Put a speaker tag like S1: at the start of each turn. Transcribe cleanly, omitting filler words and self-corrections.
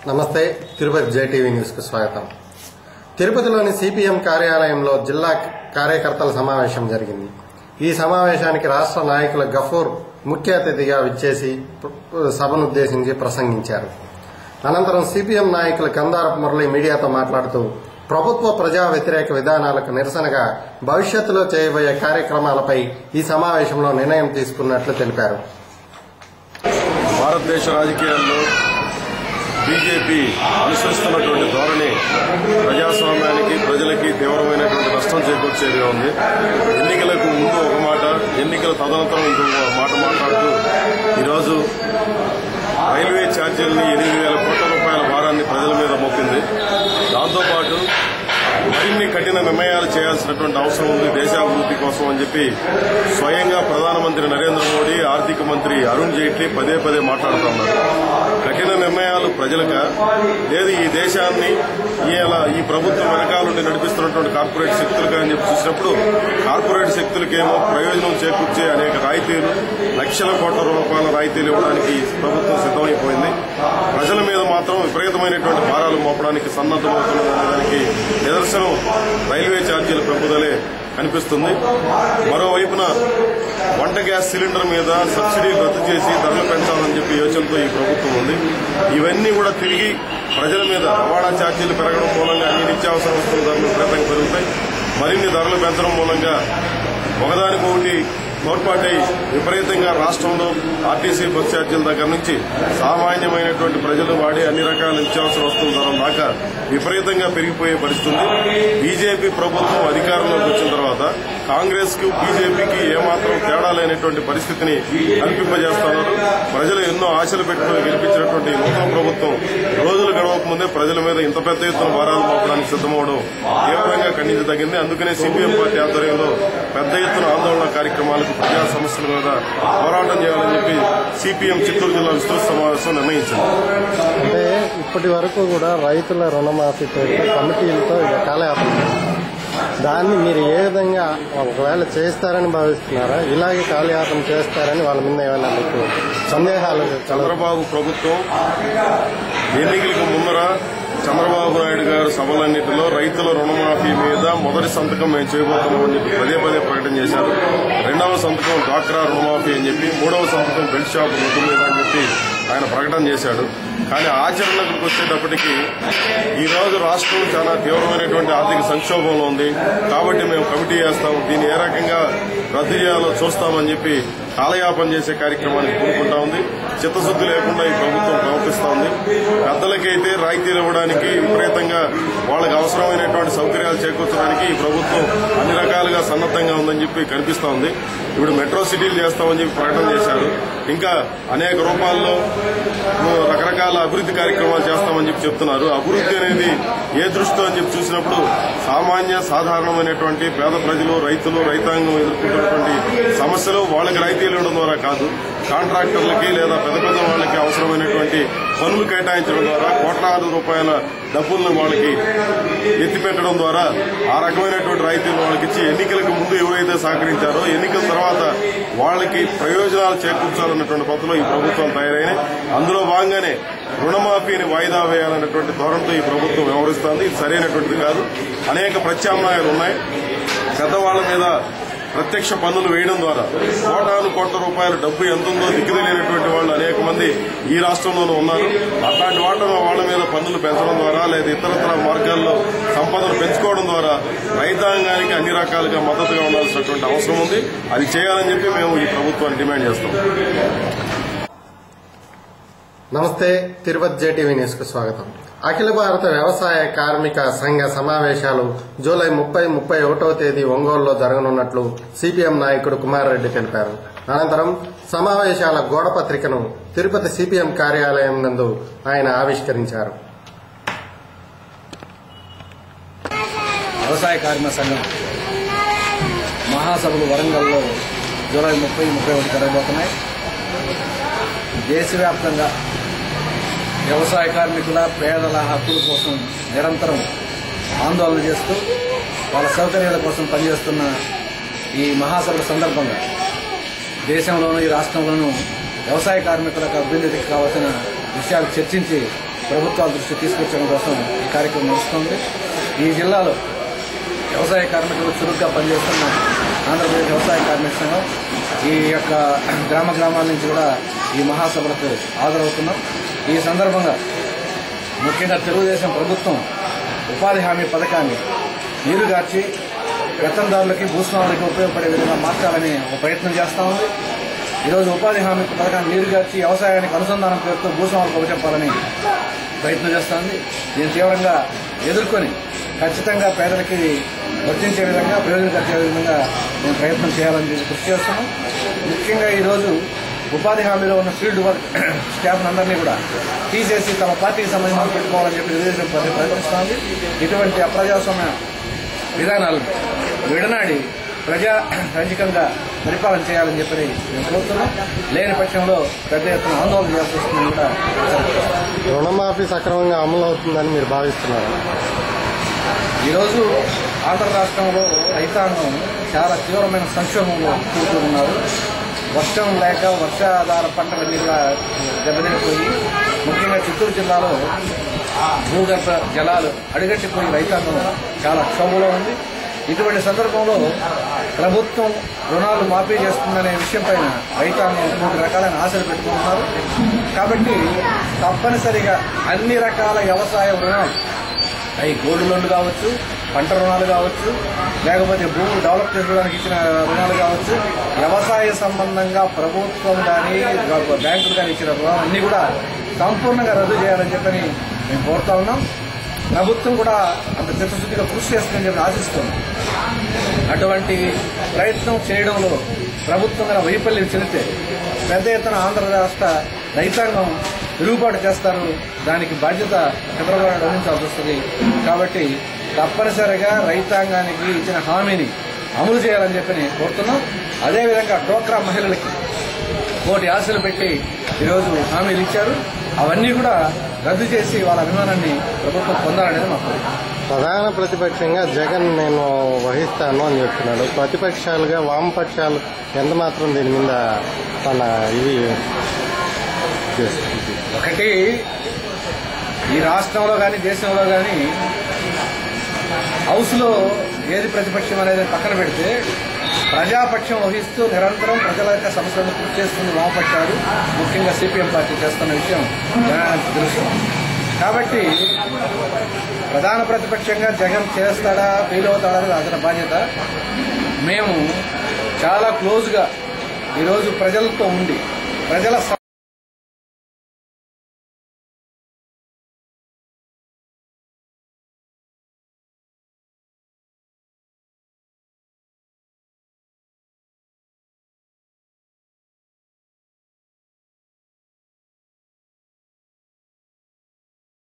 S1: నమస్తే. Tirupati JTV news కు స్వాగతం. తిరుపతిలోని సిపిఎం కార్యాలయంలో జిల్లా కార్యకర్తల సమావేశం జరిగింది. ఈ సమావేశానికి రాష్ట్ర నాయకులు గఫూర్ ముఖ్య అతిథిగా విచ్చేసి సభనుద్దేశించి ప్రసంగించారు. అనంతరం సిపిఎం నాయకులు కందారపు మురళి మీడియాతో మాట్లాడుతూ ప్రభుత్వ ప్రజా వ్యతిరేక విధానాలకు నిరసనగా భవిష్యత్తులో చేయబోయే కార్యక్రమాలపై ఈ సమావేశంలో నిర్ణయం తీసుకున్నట్లు తెలిపారు.
S2: భారతదేశ రాజకీయాల్లో బీజేపీ అనుసరిస్తున్నటువంటి ధోరణి ప్రజాస్వామ్యానికి, ప్రజలకి తీవ్రమైనటువంటి నష్టం చేకూర్చేదిగా ఉంది. ఎన్నికలకు ముందు ఒక మాట, ఎన్నికల తదనంతరం ఇంకొక మాట మాట్లాడుతూ ఈరోజు రైల్వే ఛార్జీలని 8,000 కోట్ల రూపాయల భారాన్ని ప్రజల మీద మోపింది. దాంతోపాటు మరిన్ని కఠిన నిర్ణయాలు చేయాల్సినటువంటి అవసరం ఉంది దేశాభివృద్ధి కోసం అని చెప్పి స్వయంగా ప్రధానమంత్రి నరేంద్ర మోడీ, ఆర్థిక మంత్రి అరుణ్ జైట్లీ పదే పదే మాట్లాడుతున్నారు. కఠిన నిర్ణయాలు ప్రజలుగా లేదు, ఈ దేశాన్ని ఈ ప్రభుత్వం వెనకాలండి నడిపిస్తున్నటువంటి కార్పొరేట్ శక్తులుగా అని చెప్పి చూసినప్పుడు కార్పొరేట్ శక్తులకేమో ప్రయోజనం చేకూర్చే అనేక రాయితీలు, లక్షల కోట్ల రూపాయల రాయితీలు ఇవ్వడానికి ప్రభుత్వం సిద్దమైపోయింది. ప్రజల మీద మాత్రం విపరీతమైనటువంటి భారాలు మోపడానికి సన్నద్దమవుతున్నదానికి నిదర్శనం రైల్వే ఛార్జీల పెంపుదలే కనిపిస్తుంది. మరోవైపున వంట గ్యాస్ సిలిండర్ మీద సబ్సిడీలు రద్దు చేసి ధరలు పెంచాలని చెప్పి యోచనతో ఈ ప్రభుత్వం ఉంది. ఇవన్నీ కూడా తిరిగి ప్రజల మీద రవాణా ఛార్జీలు పెరగడం మూలంగా అన్ని నిత్యావసర వస్తువుల ధరలు విపరీతంగా పెరుగుతాయి. మరిన్ని ధరలు పెంచడం మూలంగా ఒకదానికొకటి తోడ్పాటై విపరీతంగా రాష్ట్రంలో ఆర్టీసీ బస్ ఛార్జీల దగ్గర నుంచి సామాన్యమైనటువంటి ప్రజలు వాడే అన్ని రకాల నిత్యావసర వస్తువుల ధరల దాకా విపరీతంగా పెరిగిపోయే పరిస్థితి ఉంది. బీజేపీ ప్రభుత్వం అధికారంలోకి వచ్చిన తర్వాత కాంగ్రెస్ కు బీజేపీకి ఏమాత్రం తేడా లేనటువంటి పరిస్థితిని కల్పింపజేస్తున్నారు. ప్రజలు ఎన్నో ఆశలు పెట్టుకుని గెలిపించినటువంటి నూతన ప్రభుత్వం రోజులు గడవక ముందే ప్రజల మీద ఇంత పెద్ద ఎత్తున భారాలు మోపడానికి సిద్దమవడం తీవ్రంగా ఖండించదగింది. అందుకనే సిపిఎం పార్టీ ఆధ్వర్యంలో పెద్ద ఎత్తున ఆందోళన కార్యక్రమాలకు, ప్రజా సమస్యల మీద పోరాటం చేయాలని చెప్పి సిపిఎం చిత్తూరు జిల్లా విస్తృత సమావేశం నిర్ణయించింది.
S1: అంటే ఇప్పటి వరకు కూడా రైతుల రుణమాఫీతో కమిటీలతో కాలయాపన, దాన్ని మీరు ఏ విధంగా ఒకవేళ చేస్తారని భావిస్తున్నారా? ఇలాగే కాలయాపన చేస్తారని వాళ్ళ మీద ఏమైనా మీకు సందేహాలు?
S2: చంద్రబాబు ప్రభుత్వం ఎన్నికలకు ముందర చంద్రబాబు నాయుడు గారు సభలన్నింటిలో రైతుల రుణమాఫీ మీద మొదటి సంతకం మేము చేయబోతున్నామని చెప్పి పదే పదే ప్రకటన చేశారు. రెండవ సంతకం డ్వాక్రా రుణమాఫీ అని చెప్పి, మూడవ సంతకం బెల్ట్ షాప్ రద్దు మీద అని చెప్పి ఆయన ప్రకటన చేశాడు. కానీ ఆచరణకు వచ్చేటప్పటికీ ఈ రోజు రాష్ట్రం చాలా తీవ్రమైనటువంటి ఆర్థిక సంక్షోభంలో ఉంది. కాబట్టి మేము కమిటీ చేస్తాం, దీన్ని ఏ రకంగా రద్దు చేయాలో చూస్తామని చెప్పి కాలయాపన చేసే కార్యక్రమానికి పూనుకుంటా ఉంది. చిత్తశుద్ది లేకుండా ఈ ప్రభుత్వం ప్రవర్తిస్తా ఉంది. పెద్దలకైతే రాయితీలు ఇవ్వడానికి, విపరీతంగా వాళ్ళకి అవసరమైనటువంటి సౌకర్యాలు చేకూర్చడానికి ఈ ప్రభుత్వం అన్ని రకాలుగా సన్నద్దంగా ఉందని చెప్పి కనిపిస్తా ఉంది. ఇప్పుడు మెట్రో సిటీలు చేస్తామని చెప్పి ప్రకటన చేశారు. ఇంకా అనేక రూపాల్లో రకరకాల అభివృద్ది కార్యక్రమాలు చేస్తామని చెప్పి చెప్తున్నారు. అభివృద్ది అనేది ఏ దృష్టితో అని చెప్పి చూసినప్పుడు సాధారణమైనటువంటి పేద ప్రజలు, రైతులు, రైతాంగం ఎదుర్కొంటున్నటువంటి సమస్యలు వాళ్ళకి రాయితీలు ఇవ్వడం ద్వారా కాదు, కాంట్రాక్టర్లకి లేదా పెద్ద పెద్ద వాళ్ళకి అవసరమైనటువంటి పనులు కేటాయించడం ద్వారా కోట్లాది రూపాయల డబ్బులను వాళ్ళకి ఎత్తిపెట్టడం ద్వారా ఆ రకమైనటువంటి రాయితీలు వాళ్ళకి ఇచ్చి ఎన్నికలకు ముందు ఎవరైతే సహకరించారో ఎన్నికల తర్వాత వాళ్ళకి ప్రయోజనాలు చేకూర్చాలన్నటువంటి పద్ధతిలో ఈ ప్రభుత్వం తయారైనాయి. అందులో భాగంగానే రుణమాఫీని వాయిదా వేయాలన్నటువంటి ధోరణితో ఈ ప్రభుత్వం వ్యవహరిస్తోంది. ఇది సరైనటువంటిది కాదు. అనేక ప్రత్యామ్నాయాలు ఉన్నాయి. పెద్దవాళ్ల మీద ప్రత్యక్ష పన్నులు వేయడం ద్వారా కోట్ల రూపాయల డబ్బు ఎంత ఉందో దిక్కుదలేనటువంటి వాళ్ళు అనేక మంది ఈ రాష్ట్రంలోనూ ఉన్నారు. అట్లాంటి వాళ్ళ మీద పన్నులు పెంచడం ద్వారా లేదా ఇతరతర మార్గాల్లో సంపదను పెంచుకోవడం ద్వారా రైతాంగానికి అన్ని రకాలుగా మద్దతుగా ఉండాల్సినటువంటి అవసరం ఉంది. అది చేయాలని చెప్పి మేము ఈ ప్రభుత్వాన్ని డిమాండ్ చేస్తాం.
S1: నమస్తే. తిరుపతి జేటీవీ న్యూస్ కు స్వాగతం. అఖిల భారత వ్యవసాయ కార్మిక సంఘ సమావేశాలు జూలై 30, 31వ తేదీ ఒంగోలులో జరగనున్నట్లు సిపిఎం నాయకుడు కుమార్ రెడ్డి తెలిపారు. అనంతరం సమావేశాల గోడపత్రికను తిరుపతి సిపిఎం కార్యాలయం నందు ఆయన ఆవిష్కరించారు.
S3: వ్యవసాయ కార్మిక సంఘం మహాసభలు వరంగల్లో జూలై 30, 31 జరగబోతున్నాయి. దేశవ్యాప్తంగా వ్యవసాయ కార్మికుల, పేదల హక్కుల కోసం నిరంతరం ఆందోళన చేస్తూ వాళ్ళ సౌకర్యాల కోసం పనిచేస్తున్న ఈ మహాసభల సందర్భంగా దేశంలోనూ ఈ రాష్ట్రంలోనూ వ్యవసాయ కార్మికులకు అభ్యున్నతికి కావాల్సిన విషయాలు చర్చించి ప్రభుత్వాల దృష్టి తీసుకొచ్చడం కోసం ఈ కార్యక్రమం నడుస్తుంది. ఈ జిల్లాలో వ్యవసాయ కార్మికులు చురుగ్గా పనిచేస్తున్న ఆంధ్రప్రదేశ్ వ్యవసాయ కార్మిక సంఘం ఈ యొక్క గ్రామాల నుంచి కూడా ఈ మహాసభలకు హాజరవుతున్నాం. ఈ సందర్భంగా ముఖ్యంగా తెలుగుదేశం ప్రభుత్వం ఉపాధి హామీ పథకాన్ని నీరుగార్చి వేతనదారులకి భూస్వాములకి ఉపయోగపడే విధంగా మార్చాలని ఒక ప్రయత్నం చేస్తా ఉంది. ఈరోజు ఉపాధి హామీ పథకాన్ని నీరుగార్చి వ్యవసాయానికి అనుసంధానం పేరుతో భూస్వాములకు ఉపచెప్పాలని ప్రయత్నం చేస్తోంది. దీన్ని తీవ్రంగా ఎదుర్కొని ఖచ్చితంగా పేదలకి వర్తించే విధంగా ప్రయోజనకర్చే విధంగా మేము ప్రయత్నం చేయాలని కృషి చేస్తున్నాం. ముఖ్యంగా ఈరోజు ఉపాధి హామీలో ఉన్న ఫీల్డ్ వర్క్ స్టాఫ్ అందరినీ కూడా తీసేసి తమ పార్టీకి సంబంధించి పెట్టుకోవాలని చెప్పి తెలుగుదేశం పార్టీ ప్రయత్నిస్తోంది. ఇటువంటి అప్రజాస్వామ్య విధానాలను విడనాడి ప్రజారంజకంగా పరిపాలన చేయాలని చెప్పి మేము కోరుతున్నాం. లేని పక్షంలో పెద్ద ఎత్తున ఆందోళన చేయాల్సి వస్తుందని కూడా
S1: రుణమాఫీ సక్రమంగా అమలు అవుతుందని మీరు భావిస్తున్నారు?
S3: ఈరోజు ఆంధ్ర రాష్ట్రంలో రైతాంగం చాలా తీవ్రమైన సంక్షోభంలో కూర్చున్నారు. వర్షం లేక వర్షాధార పంటలన్నీ కూడా దెబ్బతినిపోయి ముఖ్యంగా చిత్తూరు జిల్లాలో భూగర్భ జలాలు అడుగట్టిపోయి రైతాంగం చాలా క్షోభంలో ఉంది. ఇటువంటి సందర్భంలో ప్రభుత్వం రుణాలు మాఫీ చేస్తుందనే విషయంపైన రైతాంగం 3 రకాలైన ఆశలు పెట్టుకుంటున్నారు. కాబట్టి తప్పనిసరిగా అన్ని రకాల వ్యవసాయ రుణాలు అవి గోల్డ్ లోన్లు కావచ్చు, పంట రుణాలు కావచ్చు, లేకపోతే భూములు డెవలప్ చేసుకోవడానికి ఇచ్చిన రుణాలు కావచ్చు, వ్యవసాయ సంబంధంగా ప్రభుత్వం కానీ బ్యాంకులు కానీ ఇచ్చిన రుణాలు అన్ని కూడా సంపూర్ణంగా రద్దు చేయాలని చెప్పని మేము కోరుతా ఉన్నాం. ప్రభుత్వం కూడా అంత చిత్తశుద్ధిగా కృషి చేస్తుందని చెప్పి ఆశిస్తున్నాం. అటువంటి ప్రయత్నం చేయడంలో ప్రభుత్వం గల వైఫల్యం చెందితే పెద్ద ఎత్తున ఆంధ్ర రాష్ట్ర రైతాంగం తిరుగుబాటు చేస్తారు. దానికి బాధ్యత చంద్రబాబు వహించాల్సి వస్తుంది. కాబట్టి తప్పనిసరిగా రైతాంగానికి ఇచ్చిన హామీని అమలు చేయాలని చెప్పి కోరుతున్నాం. అదేవిధంగా డ్వాక్రా మహిళలకి 1 కోటి ఆశలు పెట్టి ఈరోజు హామీలు ఇచ్చారు. అవన్నీ కూడా రద్దు చేసి వాళ్ళ అభిమానాన్ని ప్రభుత్వం పొందాలనేది మా కోరిక.
S1: ప్రధాన ప్రతిపక్షంగా జగన్ నేను వహిస్తాను అని చెప్తున్నాడు. ప్రతిపక్షాలుగా వామపక్షాలు ఎంత మాత్రం దీని మీద తన ఇది చేస్తుంది?
S3: ఒకటి, ఈ రాష్ట్రంలో కానీ దేశంలో కానీ హౌస్లో ఏది ప్రతిపక్షం అనేది పక్కన పెడితే ప్రజాపక్షం వహిస్తూ నిరంతరం ప్రజల యొక్క సమస్యలను కృషి చేస్తున్న వామపక్షాలు, ముఖ్యంగా సిపిఎం పార్టీ చేస్తున్న విషయం జనానికి తెలుసు. కాబట్టి ప్రధాన ప్రతిపక్షంగా జగన్ చేస్తాడా ఫెయిల్ అవుతాడా అనేది అతని బాధ్యత. మేము చాలా క్లోజ్గా ఈరోజు ప్రజలతో ఉండి ప్రజల